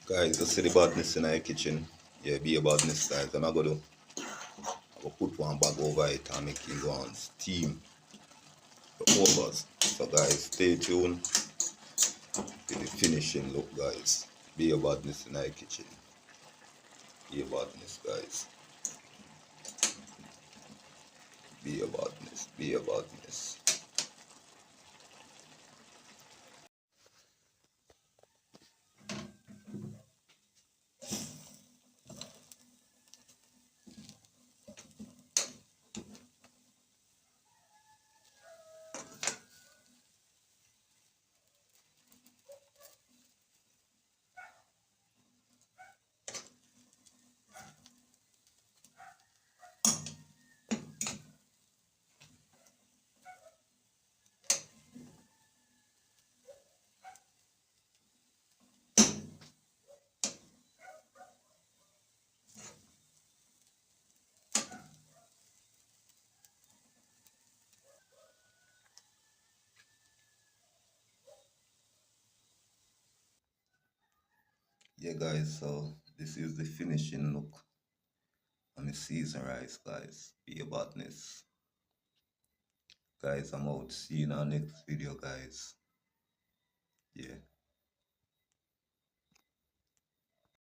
Guys, you see the badness in our kitchen. Yeah, be a badness, guys. I go put one bag over it and make it go on steam the overs. So guys, stay tuned to the finishing look, guys. Be a badness in our kitchen. Be a badness, guys. Be a badness. Be a badness. Yeah, guys. So this is the finishing look on the seasoned rice, guys. Be a badness. Guys, I'm out. See you in our next video, guys.